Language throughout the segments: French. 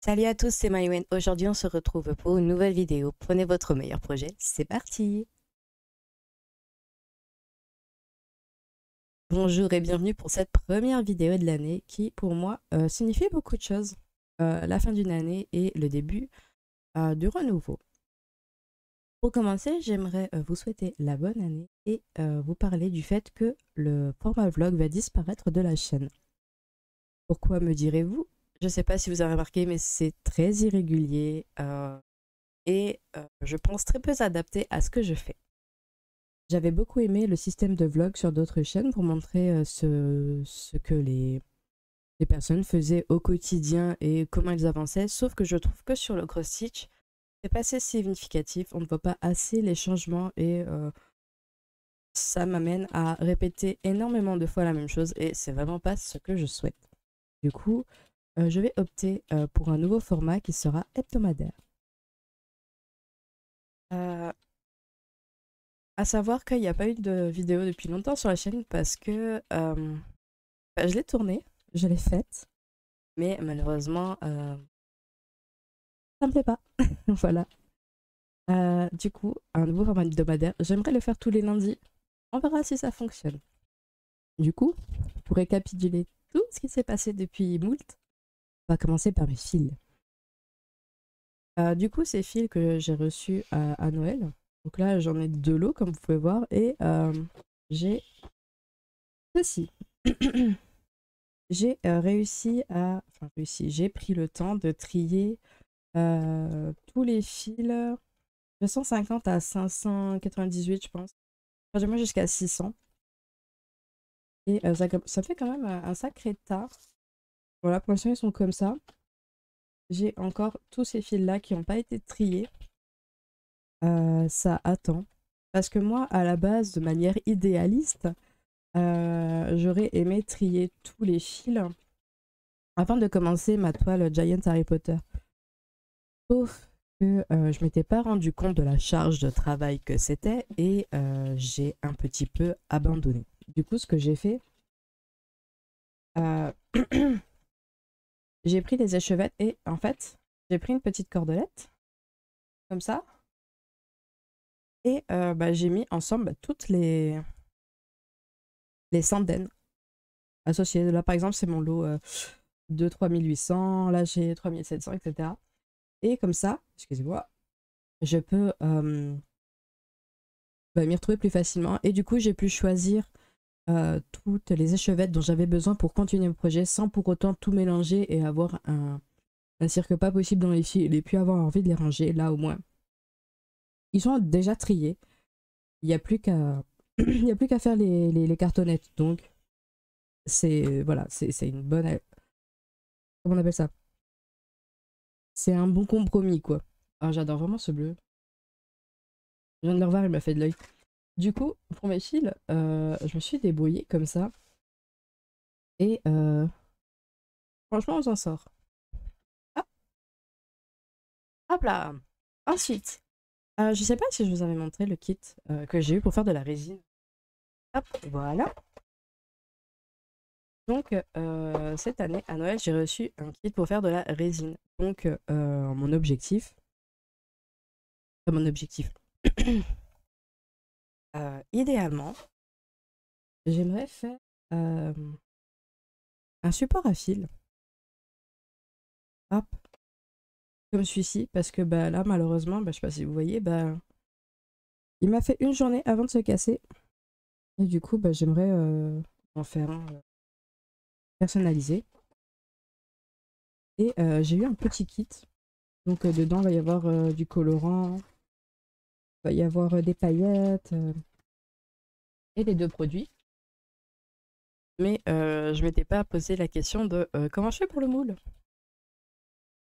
Salut à tous, c'est Maïwen. Aujourd'hui, on se retrouve pour une nouvelle vidéo. Prenez votre meilleur projet, c'est parti! Bonjour et bienvenue pour cette première vidéo de l'année qui, pour moi, signifie beaucoup de choses. La fin d'une année et le début du renouveau. Pour commencer, j'aimerais vous souhaiter la bonne année et vous parler du fait que le format vlog va disparaître de la chaîne. Pourquoi, me direz-vous? Je ne sais pas si vous avez remarqué, mais c'est très irrégulier et je pense très peu adapté à ce que je fais. J'avais beaucoup aimé le système de vlog sur d'autres chaînes pour montrer ce que les personnes faisaient au quotidien et comment elles avançaient, sauf que je trouve que sur le cross stitch, c'est pas assez significatif, on ne voit pas assez les changements et ça m'amène à répéter énormément de fois la même chose et c'est vraiment pas ce que je souhaite. Du coup, je vais opter pour un nouveau format qui sera hebdomadaire. À savoir qu'il n'y a pas eu de vidéo depuis longtemps sur la chaîne parce que je l'ai tournée, je l'ai faite, mais malheureusement, ça me plaît pas. Voilà. Du coup, un nouveau format hebdomadaire, j'aimerais le faire tous les lundis. On verra si ça fonctionne. Du coup, pour récapituler tout ce qui s'est passé depuis moult, on va commencer par mes fils. Du coup, ces fils que j'ai reçus à Noël. Donc là, j'en ai 2 lots, comme vous pouvez voir, et j'ai ceci. J'ai réussi à... Enfin, j'ai pris le temps de trier tous les fils de 150 à 598, je pense. Enfin, moi jusqu'à 600. Et ça fait quand même un sacré tas. Voilà, pour l'instant, ils sont comme ça. J'ai encore tous ces fils-là qui n'ont pas été triés. Ça attend. Parce que moi, à la base, de manière idéaliste, j'aurais aimé trier tous les fils afin de commencer ma toile Giant Harry Potter. Sauf que je m'étais pas rendu compte de la charge de travail que c'était et j'ai un petit peu abandonné. Du coup, ce que j'ai fait, euh, j'ai pris les échevettes et en fait, j'ai pris une petite cordelette, comme ça, et j'ai mis ensemble toutes les centaines associées. Là, par exemple, c'est mon lot de 3800, là j'ai 3700, etc. Et comme ça, excusez-moi, je peux m'y retrouver plus facilement. Et du coup, j'ai pu choisir toutes les échevettes dont j'avais besoin pour continuer le projet sans pour autant tout mélanger et avoir un cirque pas possible dans les fils et puis avoir envie de les ranger. Là, au moins, ils sont déjà triés. Il n'y a plus qu'à il y a plus qu'à faire les cartonnettes. Donc, c'est voilà, c'est une bonne... Comment on appelle ça? C'est un bon compromis, quoi. Ah, j'adore vraiment ce bleu. Je viens de le revoir, il m'a fait de l'œil. Du coup, pour mes fils, je me suis débrouillée comme ça. Et franchement, on s'en sort. Hop, hop là. Ensuite, je sais pas si je vous avais montré le kit que j'ai eu pour faire de la résine. Hop, voilà. Donc, cette année, à Noël, j'ai reçu un kit pour faire de la résine. Donc, mon objectif... Enfin, mon objectif. Idéalement, j'aimerais faire un support à fil. Hop, comme celui-ci. Parce que bah, là, malheureusement, je sais pas si vous voyez, il m'a fait une journée avant de se casser. Et du coup, j'aimerais en faire un personnalisé. Et j'ai eu un petit kit. Donc dedans, il va y avoir du colorant, il va y avoir des paillettes et les 2 produits. Mais je m'étais pas posé la question de comment je fais pour le moule.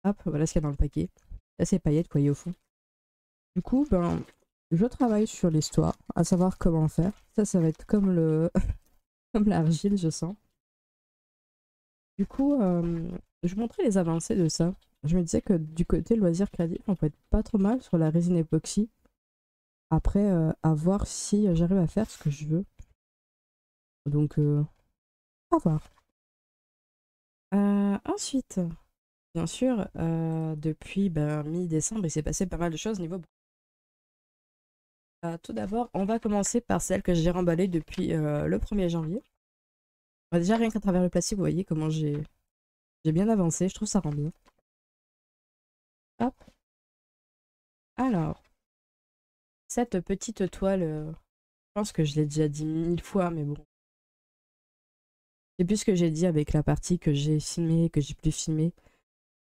Hop, voilà ce qu'il y a dans le paquet. Là, c'est paillettes, quoi, il y a au fond. Du coup, je travaille sur l'histoire, à savoir comment faire. Ça va être comme le comme l'argile, je sens. Du coup, je montrais les avancées de ça. Je me disais que du côté loisir créatif, on peut être pas trop mal sur la résine époxy. Après, à voir si j'arrive à faire ce que je veux. Donc, à voir. Ensuite, bien sûr, depuis mi-décembre, il s'est passé pas mal de choses niveau. Tout d'abord, on va commencer par celle que j'ai remballée depuis le 1er janvier. Déjà, rien qu'à travers le plastique, vous voyez comment j'ai bien avancé. Je trouve ça rend bien. Hop. Alors, cette petite toile, je pense que je l'ai déjà dit 1000 fois, mais bon. C'est plus ce que j'ai dit avec la partie que j'ai filmée, que j'ai plus filmée.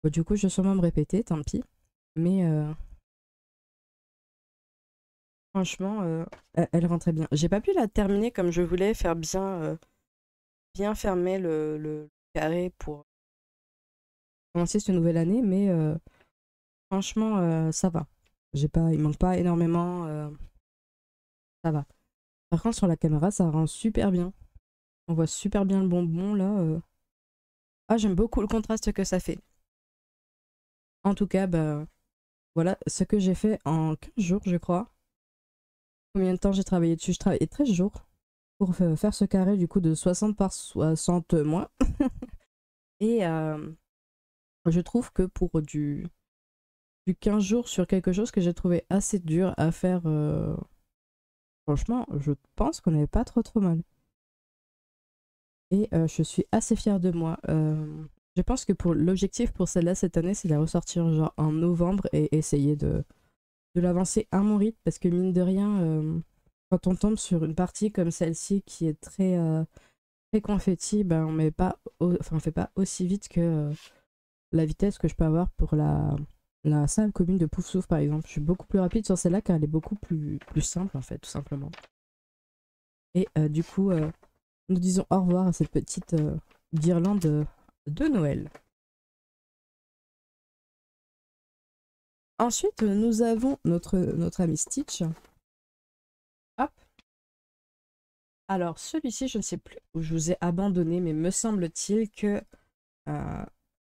Bon, du coup, je vais sûrement me répéter, tant pis. Mais franchement, elle rentrait bien. J'ai pas pu la terminer comme je voulais, faire bien fermer le carré pour commencer cette nouvelle année, mais franchement, ça va. Il manque pas énormément, ça va. Par contre, sur la caméra, ça rend super bien. On voit super bien le bonbon là. Ah, j'aime beaucoup le contraste que ça fait. En tout cas, bah voilà ce que j'ai fait en 15 jours, je crois. Combien de temps j'ai travaillé dessus? Je travaillais 13 jours pour faire ce carré du coup de 60 par 60 moins. Et je trouve que pour du 15 jours sur quelque chose que j'ai trouvé assez dur à faire, franchement, je pense qu'on n'avait pas trop mal. Et je suis assez fière de moi. Je pense que pour l'objectif pour celle-là cette année, c'est de la ressortir genre en novembre et essayer de l'avancer à mon rythme parce que mine de rien, quand on tombe sur une partie comme celle-ci qui est très confetti, ben on fait pas aussi vite que la vitesse que je peux avoir pour la salle commune de Poufsouffle par exemple. Je suis beaucoup plus rapide sur celle-là car elle est beaucoup plus simple en fait, tout simplement. Et du coup, nous disons au revoir à cette petite guirlande de Noël. Ensuite, nous avons notre ami Stitch. Hop. Alors, celui-ci, je ne sais plus où je vous ai abandonné, mais me semble-t-il que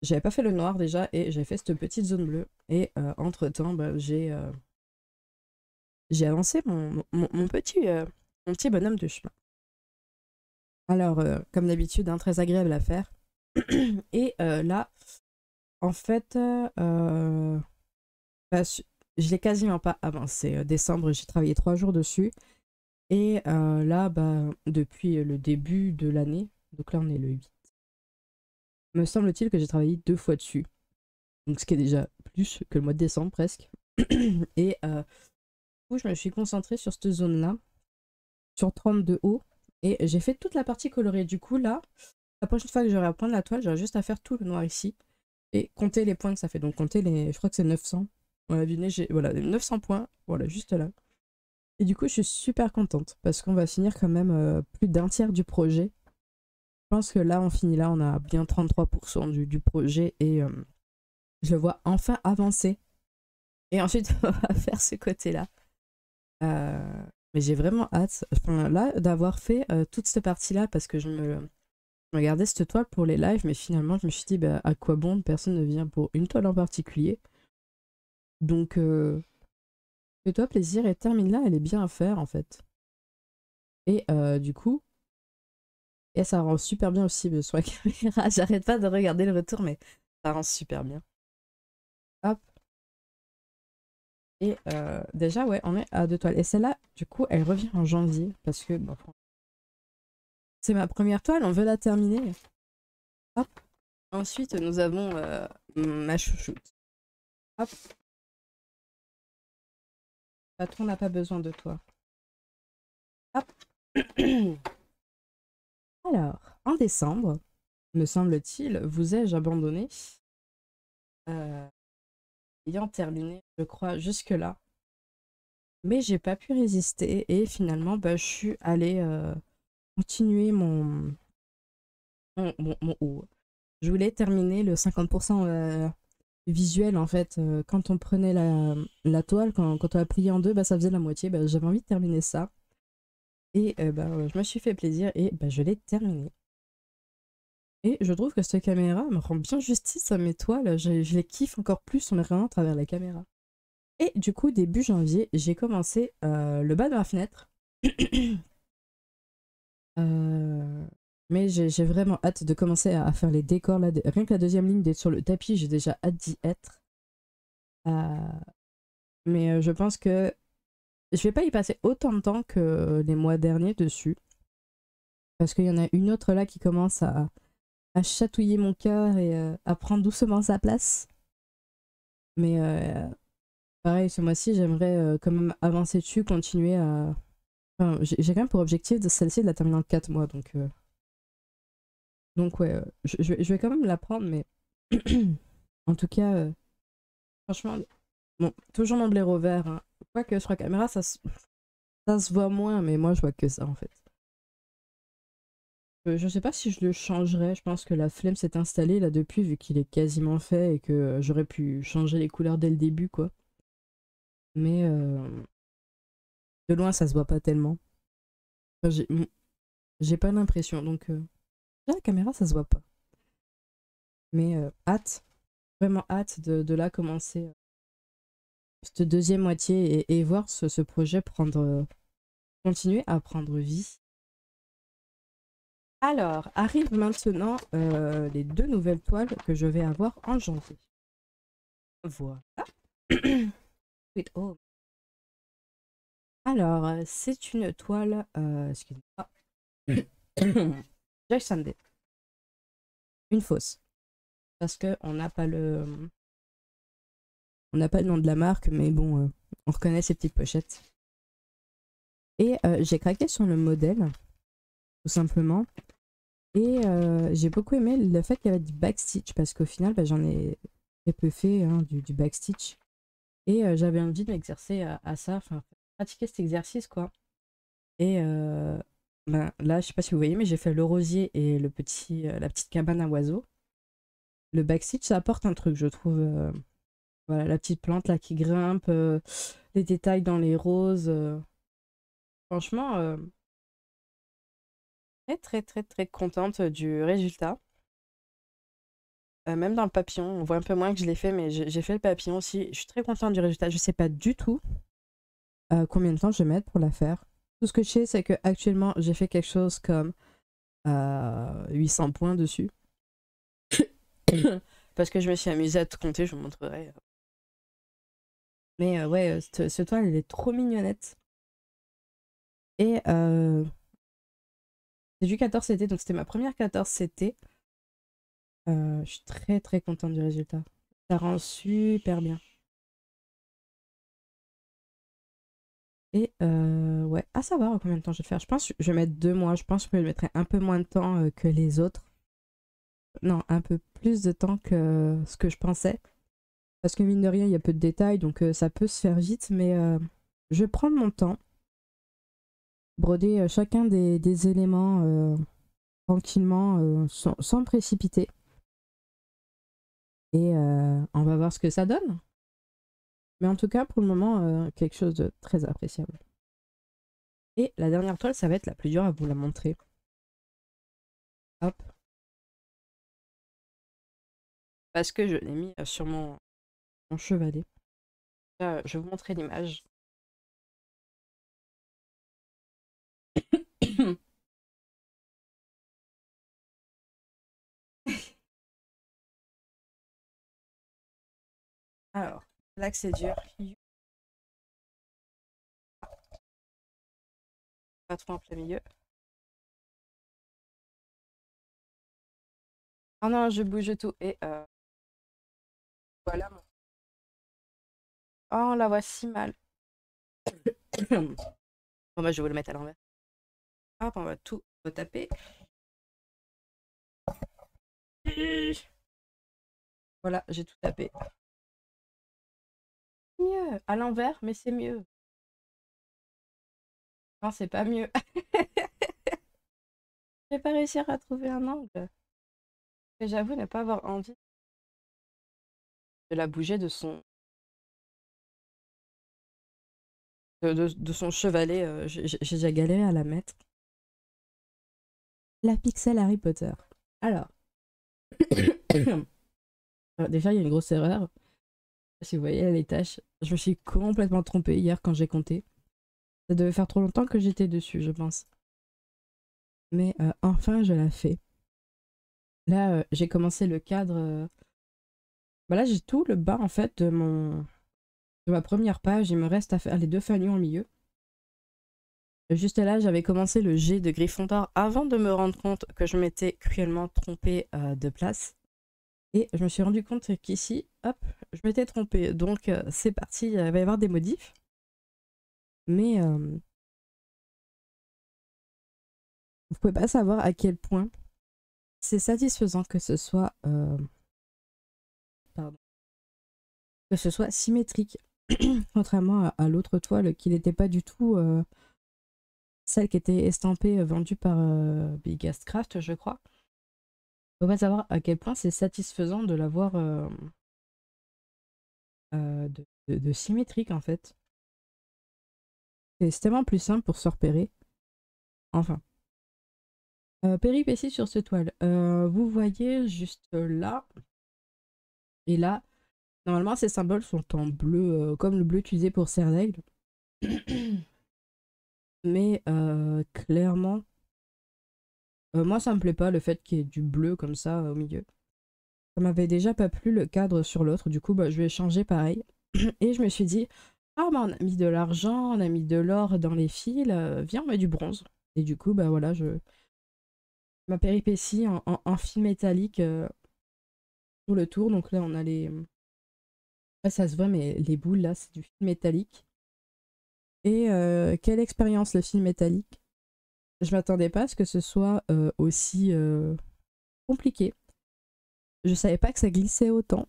j'avais pas fait le noir déjà et j'avais fait cette petite zone bleue. Et entre-temps, bah, j'ai avancé mon petit bonhomme de chemin. Alors, comme d'habitude, hein, très agréable à faire. Et là, en fait, bah, je l'ai quasiment pas avancé. Décembre, j'ai travaillé 3 jours dessus. Et là, bah, depuis le début de l'année, donc là on est le 8, me semble-t-il que j'ai travaillé 2 fois dessus. Donc ce qui est déjà plus que le mois de décembre presque. Et du coup, je me suis concentrée sur cette zone-là, sur 30 de haut. Et j'ai fait toute la partie colorée. Du coup, là, la prochaine fois que j'aurai à prendre la toile, j'aurai juste à faire tout le noir ici. Et compter les points que ça fait. Donc compter je crois que c'est 900. Voilà, voilà, 900 points. Voilà, juste là. Et du coup, je suis super contente parce qu'on va finir quand même plus d'un tiers du projet. Je pense que là, on a bien 33% du projet et je le vois enfin avancer. Et ensuite, on va faire ce côté-là. Mais j'ai vraiment hâte, enfin, là, d'avoir fait toute cette partie-là parce que je me regardais cette toile pour les lives, mais finalement, je me suis dit, bah, à quoi bon, personne ne vient pour une toile en particulier. Donc, fais-toi plaisir et termine-la, elle est bien à faire en fait. Et du coup, et ça rend super bien aussi sur la caméra. J'arrête pas de regarder le retour, mais ça rend super bien. Hop. Et déjà, ouais, on est à 2 toiles. Et celle-là, du coup, elle revient en janvier. Parce que bon, c'est ma première toile, on veut la terminer. Hop. Ensuite, nous avons ma chouchoute. Hop. Patron n'a pas besoin de toi. Hop. Alors, en décembre, me semble-t-il, vous ai-je abandonné ayant terminé, je crois, jusque-là. Mais j'ai pas pu résister et finalement, bah, je suis allée continuer mon haut. Je voulais terminer le 50% visuel en fait. Quand on prenait la toile, quand on la pliait en deux, bah, ça faisait la moitié. Bah, j'avais envie de terminer ça. Et bah, je me suis fait plaisir et bah, je l'ai terminé. Et je trouve que cette caméra me rend bien justice à mes toiles. Je les kiffe encore plus en les regardant à travers la caméra. Et du coup, début janvier, j'ai commencé le bas de ma fenêtre. Mais j'ai vraiment hâte de commencer à faire les décors là. Rien que la deuxième ligne d'être sur le tapis, j'ai déjà hâte d'y être. Mais je pense que je vais pas y passer autant de temps que les mois derniers dessus. Parce qu'il y en a une autre là qui commence à chatouiller mon cœur et à prendre doucement sa place. Mais pareil, ce mois-ci, j'aimerais quand même avancer dessus, continuer à. Enfin, j'ai quand même pour objectif de celle-ci de la terminer en 4 mois. Donc ouais, je vais quand même la prendre, mais en tout cas, franchement, bon, toujours mon blaireau vert. Hein. Quoique sur la caméra, ça se voit moins, mais moi je vois que ça en fait. Je sais pas si je le changerais, je pense que la flemme s'est installée là depuis, vu qu'il est quasiment fait et que j'aurais pu changer les couleurs dès le début, quoi. Mais de loin, ça se voit pas tellement. Enfin, j'ai pas l'impression, donc la caméra, ça se voit pas. Mais hâte, vraiment hâte de là commencer cette deuxième moitié et voir ce projet prendre, continuer à prendre vie. Alors, arrivent maintenant les 2 nouvelles toiles que je vais avoir en janvier. Voilà. Sweet home. Alors, c'est une toile, excusez-moi. Joy Sunday. Une fausse. Parce que on n'a pas le nom de la marque, mais bon, on reconnaît ces petites pochettes. Et j'ai craqué sur le modèle, tout simplement. Et j'ai beaucoup aimé le fait qu'il y avait du backstitch, parce qu'au final, bah, j'en ai très peu fait hein, du backstitch. Et j'avais envie de m'exercer à ça, enfin, pratiquer cet exercice, quoi. Et ben, là, je sais pas si vous voyez, mais j'ai fait le rosier et la petite cabane à oiseaux. Le backstitch, ça apporte un truc, je trouve. Voilà, la petite plante là qui grimpe, les détails dans les roses. Franchement, très très très très contente du résultat. Même dans le papillon, on voit un peu moins que je l'ai fait, mais j'ai fait le papillon aussi. Je suis très contente du résultat. Je sais pas du tout combien de temps je vais mettre pour la faire. Tout ce que je sais, c'est que actuellement j'ai fait quelque chose comme 800 points dessus. Parce que je me suis amusée à tout compter, je vous montrerai. Mais ouais, cette toile, elle est trop mignonnette. Et c'est du 14CT, donc c'était ma première 14CT. Je suis très très contente du résultat. Ça rend super bien. Et ouais, à savoir combien de temps je vais le faire. Je pense que je vais mettre 2 mois. Je pense que je mettrai un peu moins de temps que les autres. Non, un peu plus de temps que ce que je pensais. Parce que mine de rien, il y a peu de détails, donc ça peut se faire vite. Mais je vais prendre mon temps. Broder chacun des éléments tranquillement, sans me précipiter. Et on va voir ce que ça donne. Mais en tout cas, pour le moment, quelque chose de très appréciable. Et la dernière toile, ça va être la plus dure à vous la montrer. Hop. Parce que je l'ai mis sur mon chevalet. Là, je vais vous montrer l'image. Alors, là que c'est dur. Pas trop en plein milieu. Oh non, je bouge tout. Et voilà. Oh, on la voit si mal. Bon, bah, je vais vous le mettre à l'envers. Hop, on va tout retaper. Voilà, j'ai tout tapé. Mieux, à l'envers, mais c'est mieux. Non, c'est pas mieux. Je vais pas réussir à trouver un angle. Et j'avoue ne pas avoir envie de la bouger de son de son chevalet. J'ai déjà galéré à la mettre. La pixel Harry Potter. Alors, déjà il y a une grosse erreur. Si vous voyez les tâches, je me suis complètement trompée hier quand j'ai compté. Ça devait faire trop longtemps que j'étais dessus, je pense. Mais enfin, je l'ai fait. Là, j'ai commencé le cadre. Bah là, j'ai tout le bas en fait de ma première page. Il me reste à faire les deux fanions au milieu. Juste là, j'avais commencé le G de Gryffondor avant de me rendre compte que je m'étais cruellement trompée de place. Et je me suis rendu compte qu'ici, hop, je m'étais trompée. Donc c'est parti, il va y avoir des modifs. Mais vous pouvez pas savoir à quel point c'est satisfaisant que ce soit pardon, que ce soit symétrique. Contrairement à l'autre toile qui n'était pas du tout celle qui était estampée, vendue par Biggest Craft, je crois. Faut pas savoir à quel point c'est satisfaisant de l'avoir de symétrique en fait. C'est tellement plus simple pour se repérer. Enfin. Péripéties sur cette toile. Vous voyez juste là et là. Normalement, ces symboles sont en bleu, comme le bleu utilisé pour serre d'aigle. Mais clairement, moi ça me plaît pas le fait qu'il y ait du bleu comme ça au milieu. Ça m'avait déjà pas plu le cadre sur l'autre, du coup bah, je vais changer pareil. Et je me suis dit, ah bah on a mis de l'argent, on a mis de l'or dans les fils, viens on met du bronze. Et du coup bah voilà, ma péripétie en fil métallique tout le tour. Donc là on a les... Là, ça se voit mais les boules là c'est du fil métallique. Et quelle expérience le fil métallique. Je m'attendais pas à ce que ce soit aussi compliqué. Je savais pas que ça glissait autant.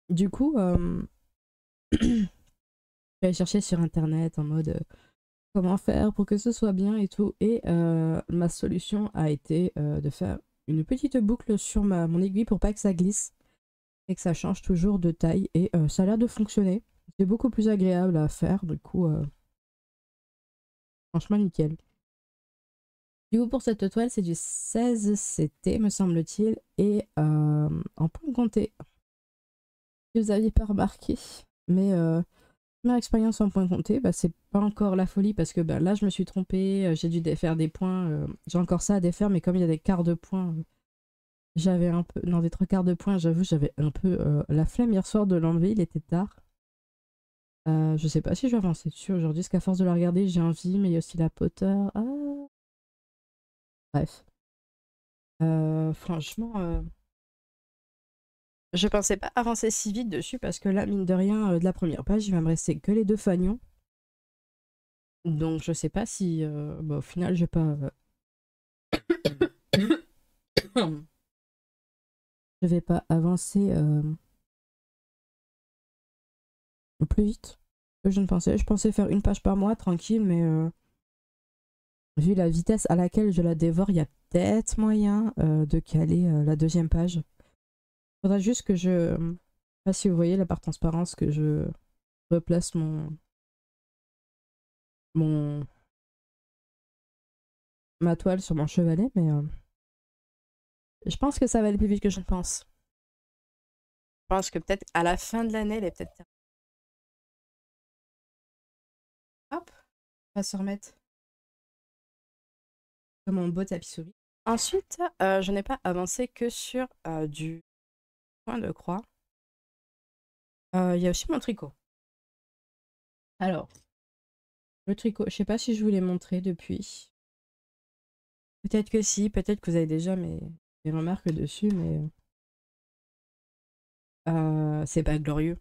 Du coup, j'allais chercher sur internet en mode comment faire pour que ce soit bien et tout. Et ma solution a été de faire une petite boucle sur mon aiguille pour pas que ça glisse et que ça change toujours de taille. Et ça a l'air de fonctionner. C'est beaucoup plus agréable à faire. Du coup, franchement, nickel. Du coup, pour cette toile, c'est du 16 CT, me semble-t-il. Et en point compté, si vous n'aviez pas remarqué, mais première expérience en point compté, bah, c'est pas encore la folie parce que bah, là, je me suis trompée, j'ai dû défaire des points. J'ai encore ça à défaire, mais comme il y a des quarts de points, j'avais un peu. Non, des trois quarts de points, j'avoue, j'avais un peu la flemme hier soir de l'enlever, il était tard. Je sais pas si je vais avancer dessus aujourd'hui, parce qu'à force de la regarder, j'ai envie, mais il y a aussi la Potter. Ah. Bref. Franchement, je pensais pas avancer si vite dessus parce que là, mine de rien, de la première page, il va me rester que les deux fanions. Donc je sais pas si bah, au final je vais pas je vais pas avancer plus vite que je ne pensais. Je pensais faire une page par mois tranquille, mais vu la vitesse à laquelle je la dévore, il y a peut-être moyen de caler la deuxième page. Faudra juste que je sais pas si vous voyez là par transparence que je replace mon ma toile sur mon chevalet, mais je pense que ça va aller plus vite que je ne pense. Je pense que peut-être à la fin de l'année, elle est peut-être... Hop, on va se remettre sur mon beau tapis souris. Ensuite, je n'ai pas avancé que sur du point de croix. Il y a aussi mon tricot. Alors, le tricot, je sais pas si je vous l'ai montré depuis. Peut-être que si, peut-être que vous avez déjà mes remarques dessus, mais c'est pas glorieux.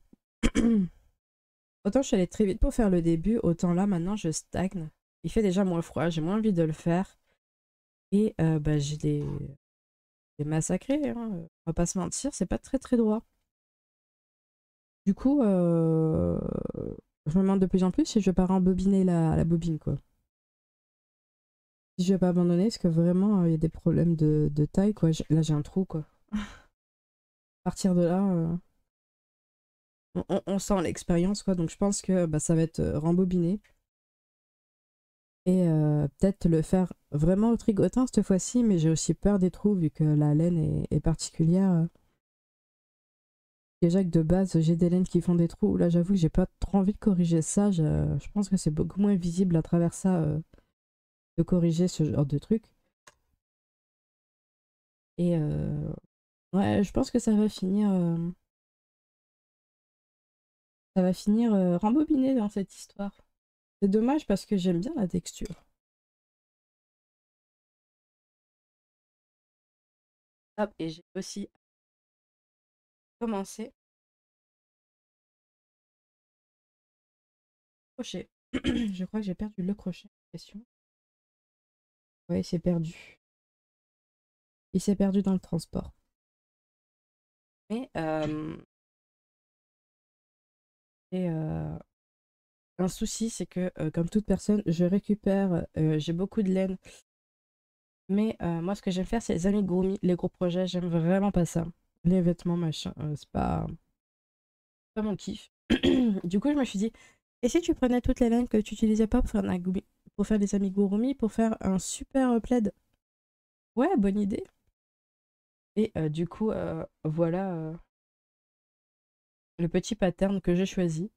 Autant je suis allée très vite pour faire le début, autant là maintenant je stagne. Il fait déjà moins froid, j'ai moins envie de le faire. Et bah, j'ai des massacrés, hein. On va pas se mentir, c'est pas très très droit. Du coup, je me demande de plus en plus si je vais pas rembobiner la bobine, quoi. Si je vais pas abandonner, parce que vraiment, il y a des problèmes de taille, quoi. Là, j'ai un trou, quoi. À partir de là, on sent l'expérience, quoi. Donc, je pense que bah, ça va être rembobiné. Et peut-être le faire vraiment au tricotin cette fois-ci, mais j'ai aussi peur des trous, vu que la laine est particulière. Déjà que de base, j'ai des laines qui font des trous. Là, j'avoue que j'ai pas trop envie de corriger ça. Je pense que c'est beaucoup moins visible à travers ça de corriger ce genre de truc. Et ouais, je pense que ça va finir rembobiné dans cette histoire. C'est dommage parce que j'aime bien la texture. Hop, et j'ai aussi commencé le crochet. Je crois que j'ai perdu le crochet en question. Ouais, il s'est perdu. Il s'est perdu dans le transport. Mais et, un souci, c'est que comme toute personne, je récupère, j'ai beaucoup de laine. Mais moi, ce que j'aime faire, c'est les amigurumi, les gros projets. J'aime vraiment pas ça. Les vêtements, machin, c'est pas mon kiff. Du coup, je me suis dit, et si tu prenais toutes les laines que tu utilisais pas pour faire des amigurumi, pour faire un super plaid? Ouais, bonne idée. Et du coup, voilà le petit pattern que j'ai choisi.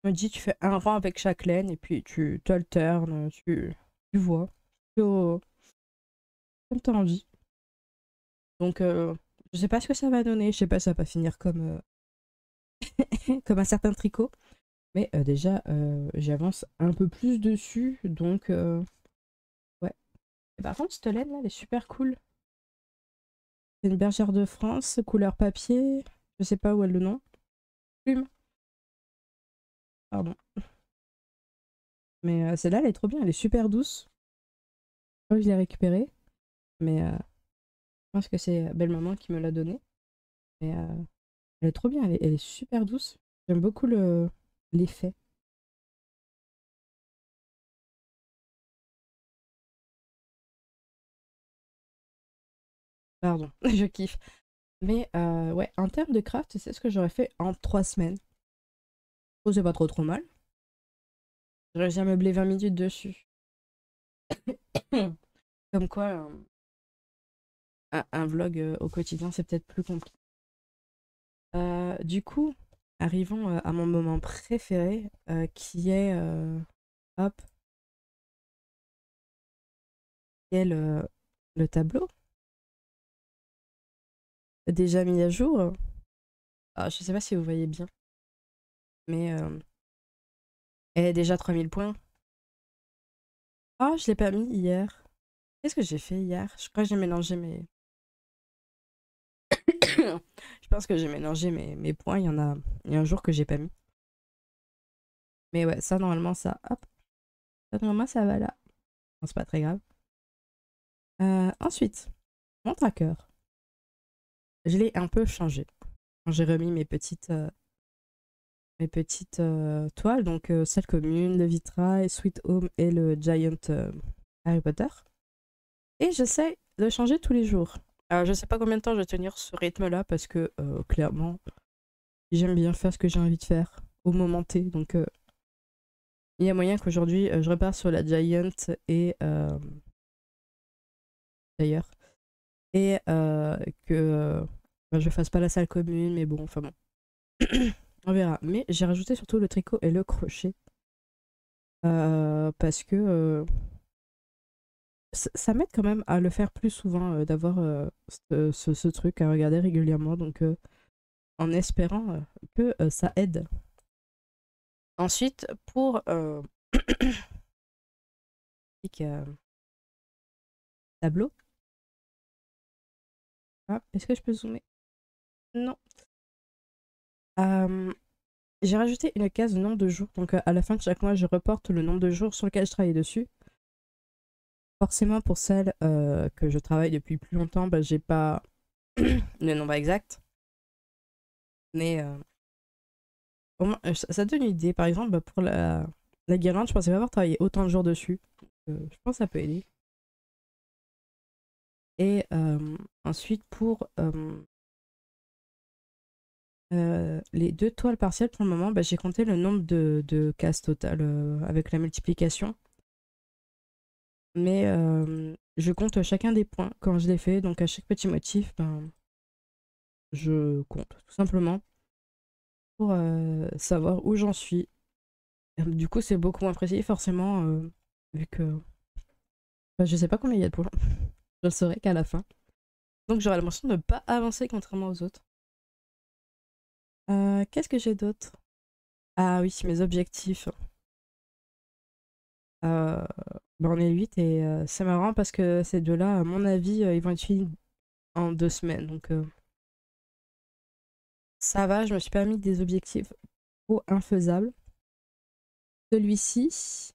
Je me dis, tu fais un rang avec chaque laine et puis tu t'alternes, tu vois. Plutôt comme t'as envie. Donc, je sais pas ce que ça va donner. Je sais pas, ça va finir comme, comme un certain tricot. Mais déjà, j'avance un peu plus dessus. Donc, ouais. Et par contre, cette laine là, elle est super cool. C'est une bergère de France, couleur papier. Je sais pas où est le nom. Plume. Pardon. Mais celle-là, elle est trop bien. Elle est super douce. Oh, je l'ai récupérée. Mais je pense que c'est Belle Maman qui me l'a donnée. Mais elle est trop bien. Elle est super douce. J'aime beaucoup l'effet. Pardon, je kiffe. Mais ouais, en termes de craft, c'est ce que j'aurais fait en 3 semaines. Oh, c'est pas trop mal. J'aurais déjà meublé 20 minutes dessus. Comme quoi, un vlog au quotidien, c'est peut-être plus compliqué. Du coup, arrivons à mon moment préféré, qui est, hop, qui est le tableau. Déjà mis à jour. Ah, je sais pas si vous voyez bien, mais elle est déjà 3000 points. Ah, je l'ai pas mis hier. Qu'est-ce que j'ai fait hier? Je crois que j'ai mélangé mes... Je pense que j'ai mélangé mes points. Il y a un jour que j'ai pas mis. Mais ouais, ça, normalement, hop, ça, normalement, ça va là. Bon, c'est pas très grave. Ensuite, mon tracker. Je l'ai un peu changé. Quand j'ai remis mes petites toiles, donc celle commune, le vitrail, Sweet Home et le Giant Harry Potter. Et j'essaie de changer tous les jours. Alors, je sais pas combien de temps je vais tenir ce rythme-là parce que clairement, j'aime bien faire ce que j'ai envie de faire au moment T. Donc, il y a moyen qu'aujourd'hui, je repars sur la Giant et d'ailleurs, et que je fasse pas la salle commune, mais bon, enfin bon, on verra. Mais j'ai rajouté surtout le tricot et le crochet parce que ça m'aide quand même à le faire plus souvent, d'avoir ce truc à regarder régulièrement, donc en espérant que ça aide. Ensuite, pour tableau, ah, est-ce que je peux zoomer? Non. Euh, j'ai rajouté une case de nombre de jours, donc à la fin de chaque mois, je reporte le nombre de jours sur lequel je travaille dessus. Forcément, pour celles que je travaille depuis plus longtemps, bah, j'ai pas le nombre exact, mais au moins, ça donne une idée. Par exemple, bah, pour la guirlande, je pensais pas avoir travaillé autant de jours dessus. Je pense que ça peut aider. Et ensuite, pour les 2 toiles partielles, pour le moment, bah, j'ai compté le nombre de cases totales avec la multiplication. Mais je compte chacun des points quand je les fais. Donc à chaque petit motif, ben, je compte tout simplement pour savoir où j'en suis. Du coup, c'est beaucoup moins précis, forcément, vu que je sais pas combien il y a de points. Je le saurai qu'à la fin. Donc j'aurais l'impression de ne pas avancer contrairement aux autres. Qu'est-ce que j'ai d'autre? Ah oui, mes objectifs. On est 8 et c'est marrant parce que ces deux-là, à mon avis, ils vont être finis en 2 semaines. Donc ça va, je me suis pas mis des objectifs trop infaisables. Celui-ci,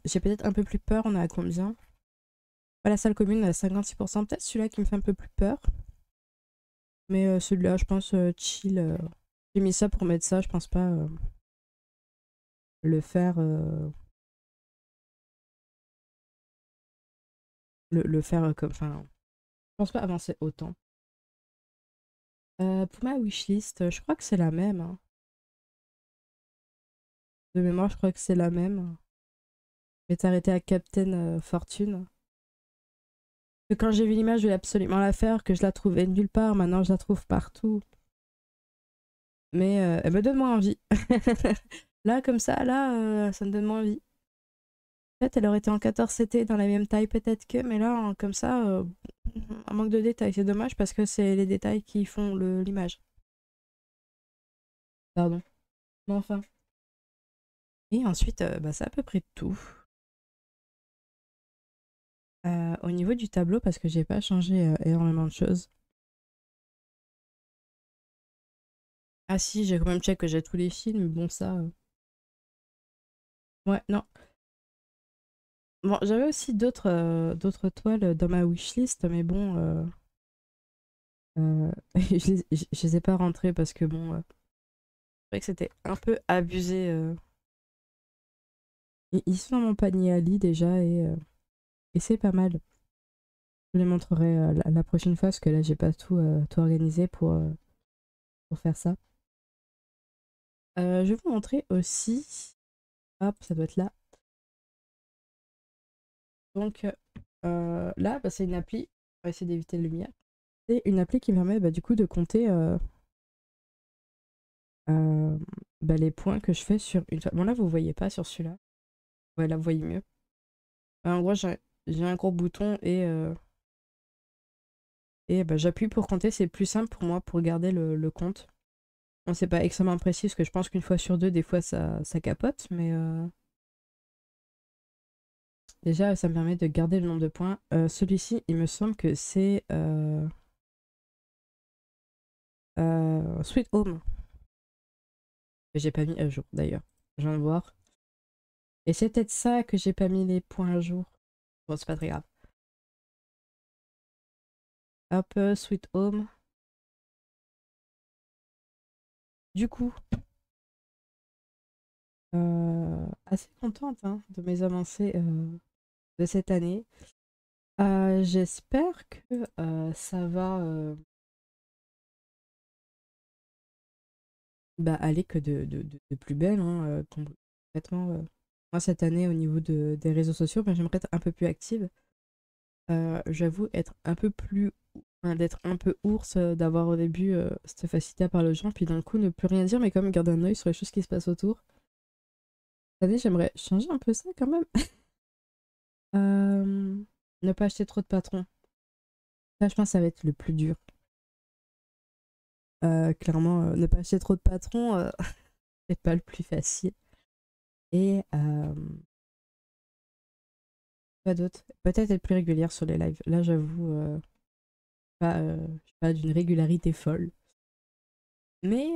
j'ai peut-être un peu plus peur. On est à combien? La salle commune à 56%. Peut-être celui-là qui me fait un peu plus peur. Mais celui-là, je pense chill. J'ai mis ça pour mettre ça. Je pense pas le faire. Le faire comme. Enfin, je pense pas avancer autant. Pour ma wishlist, je crois que c'est la même, hein. De mémoire, je crois que c'est la même. Je vais arrêté à Captain Fortune. Que quand j'ai vu l'image, je voulais absolument la faire, que je la trouvais nulle part. Maintenant, je la trouve partout. Mais elle me donne moins envie. Là, comme ça, là, ça me donne moins envie. Peut-être elle aurait été en 14 CT dans la même taille, peut-être que, mais là, comme ça, un manque de détails. C'est dommage parce que c'est les détails qui font l'image. Pardon. Mais enfin. Et ensuite, bah, c'est à peu près tout. Au niveau du tableau, parce que j'ai pas changé énormément de choses. Ah si, j'ai quand même check que j'ai tous les films, bon ça... Ouais, non. Bon, j'avais aussi d'autres toiles dans ma wishlist, mais bon... je les ai pas rentrées parce que bon... c'est vrai que c'était un peu abusé. Ils sont dans mon panier à lit déjà et c'est pas mal. Je les montrerai la prochaine fois parce que là j'ai pas tout organisé pour faire ça. Je vais vous montrer aussi. Hop, ça doit être là. Donc là, bah, c'est une appli. On va essayer d'éviter la lumière. C'est une appli qui permet du coup de compter les points que je fais sur une toile. Bon là, vous voyez pas sur celui-là. Ouais, là, vous voyez mieux. En gros, j'ai un gros bouton et j'appuie pour compter. C'est plus simple pour moi pour garder le compte. Bon, c'est pas extrêmement précis parce que je pense qu'une fois sur deux, des fois ça capote, mais déjà ça me permet de garder le nombre de points. Celui-ci, il me semble que c'est Sweet Home. Que j'ai pas mis à jour d'ailleurs. Je viens de voir. Et c'est peut-être ça que j'ai pas mis les points à jour. Bon, c'est pas très grave. Hop, Sweet Home. Du coup, assez contente hein, de mes avancées de cette année. J'espère que ça va aller que de plus belle. Hein, complètement. Moi, cette année, au niveau des réseaux sociaux, j'aimerais être un peu plus active. J'avoue être un peu plus. Enfin, d'être un peu ours, d'avoir au début cette facilité à parler aux gens, puis d'un coup ne plus rien dire, mais quand même garder un œil sur les choses qui se passent autour. Cette année, j'aimerais changer un peu ça quand même. Ne pas acheter trop de patrons. Ça, je pense que ça va être le plus dur. Clairement, ne pas acheter trop de patrons, c'est pas le plus facile. Et pas d'autre. Peut-être être plus régulière sur les lives. Là, j'avoue, je suis pas d'une régularité folle. Mais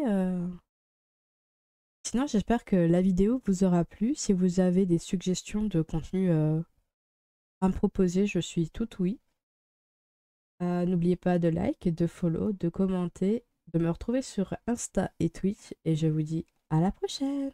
sinon, j'espère que la vidéo vous aura plu. Si vous avez des suggestions de contenu à me proposer, je suis toute oui. N'oubliez pas de like, de follow, de commenter, de me retrouver sur Insta et Twitch. Et je vous dis à la prochaine!